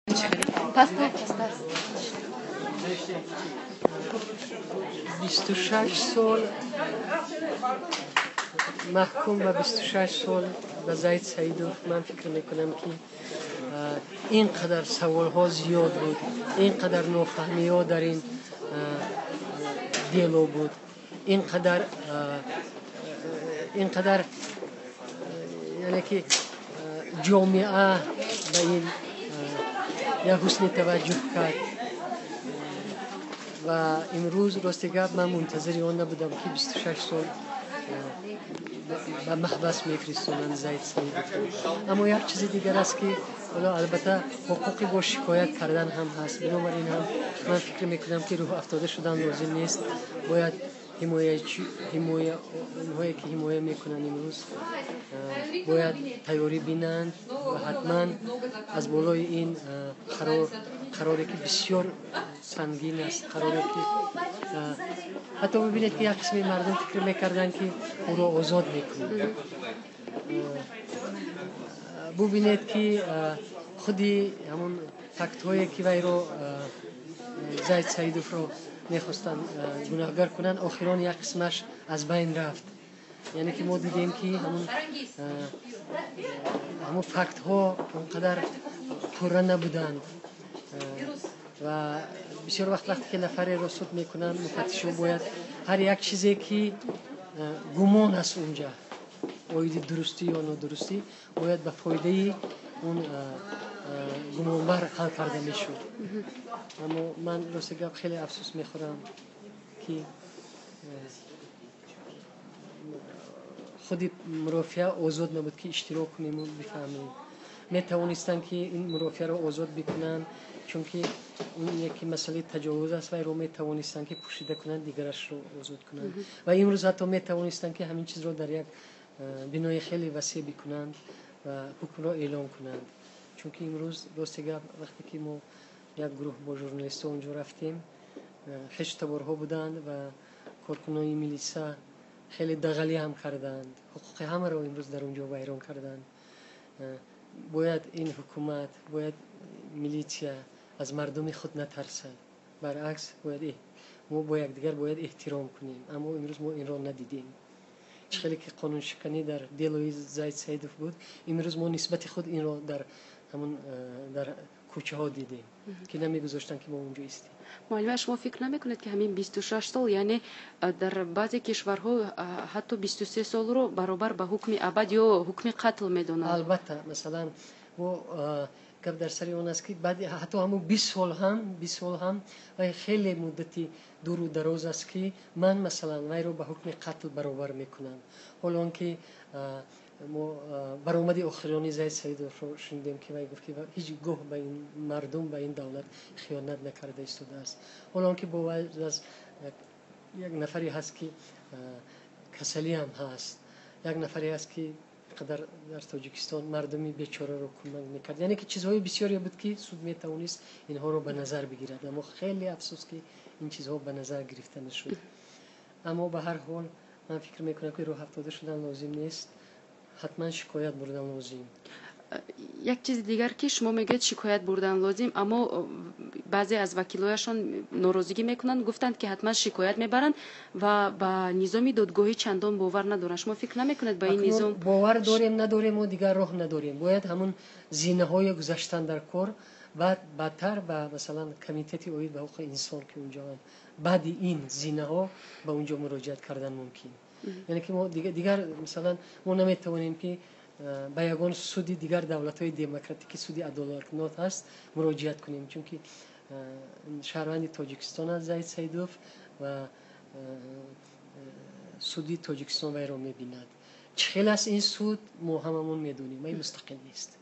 پاستا 26 سال محکوم و 26 سال به زید سیدوف. من فکر میکنم که اینقدر سوال ها زیاد بود، اینقدر نافهمی ها در این دیلو بود، اینقدر یعنی که جامعه به این یک حسن توجه کرد و امروز راستی گپ من منتظر آن نبودم که 26 سال به محبس میفرستونن زید سیدوف. اما یک چیز دیگر است که حالا البته حقوقی با شکایت کردن هم هست، بنابراین هم من فکر میکنم که روح افتاده شدن لازم نیست، باید اونهایی که حمایه میکنن امروز باید تیاری بینند و حتما از بالای این قراری که بسیار سنگین است، قراری که حتی ببینید که یک قسم مردم فکر میکردن که او را آزاد میکنند. ببینید که خودی همون فکت هایی که وی رو زید سیدوف رو میخواستن گناهگر کنن آخران یک قسمش از بین رفت. یعنی که ما دیدیم که همون فکت ها اونقدر پره نبودند و بسیار وقتی که نفری رو صد میکنن مفتشون باید هر یک چیزی که گمان است اونجا باید درستی یا نادرستی باید به فایده اون گمانبر حل کرده میشود. اما من راست گپ خیلی افسوس میخورم که خودی مرافعه آزاد نبود که اشتراک کنیم و بفهمیم. میتوانستن که این مرافعه رو آزاد بکنن چون که اون یکی مسئله تجاوز است و رو میتوانستن که پوشیده کنن دیگرش رو آزاد کنن و امروز حتی میتوانستن که همین چیز رو در یک بنای خیلی وسیع بکنند و حکم را اعلام کنند. چون که امروز راست گپ وقتی که ما یک گروه با ژورنالیست‌ها اونجا رفتیم هشت تبارها بودند و کارکنان میلیسا خیلی دغلی هم کردند، حقوق همه را امروز در اونجا ویران کردند. باید این حکومت، باید میلیشیا از مردم خود نترسد، برعکس باید ما با یکدیگر باید احترام کنیم. اما امروز ما این را ندیدیم. خیلی که قانون شکنی در دیلوی زید سیدوف بود، امروز ما نسبت خود این را در کوچه ها دیدیم که نمیگذاشتن که ما اونجا استیم. معلم شما فکر نمیکنید که همین 26 سال یعنی در بعضی کشورها حتی 23 سال رو برابر به حکم ابد یا حکم قتل میدونن؟ البته مثلا و گپ در سر اون است که بعد حتی همون 20 سال هم و خیلی مدتی دور و دراز است که من مثلا وی رو به حکم قتل برابر میکنم. حالا که ما برآمد آخرانی زید سیدوف رو شنیدیم که وی گفت که هیچ گاه به این مردم به این دولت خیانت نکرده ایستاده است. حالا که با وی از یک نفری هست که کسلی هم هست، یک نفری هست که قدر در تاجیکستان مردمی بیچاره رو کمک میکرد. یعنی که چیزهای بسیاری بود که سود میتوانست اینها رو به نظر بگیرد، اما خیلی افسوس که این چیزها به نظر گرفته نشد. اما به هر حال من فکر میکنم که راه افتاده شدن لازم نیست، حتما شکایت بردن لازم. یک چیز دیگر که شما میگید شکایت بردن لازم، اما بعضی از وکیلایشان ناراضگی میکنند، گفتند که حتما شکایت میبرند و با نظام دادگاهی چندان باور ندارند. شما فکر نمیکنید با این نظام باور داریم نداریم و دیگر راه نداریم؟ باید همون زینه های گذشتن در کار بعد بدتر به مثلا کمیته اوید به حقوق انسان که اونجا هم بعد این زینه ها به اونجا مراجعت کردن ممکن. یعنی که ما دیگر مثلا ما نمیتوانیم که به یگان سودی دیگر دولت‌های دموکراتیک سودی عدالت‌نات هست مراجعت کنیم، چون که شهروند تاجیکستان است زید سیدوف و سودی تاجیکستان وی را می‌بیند. چه خیلی از این سود ما هممون می‌دونیم، این مستقل نیست.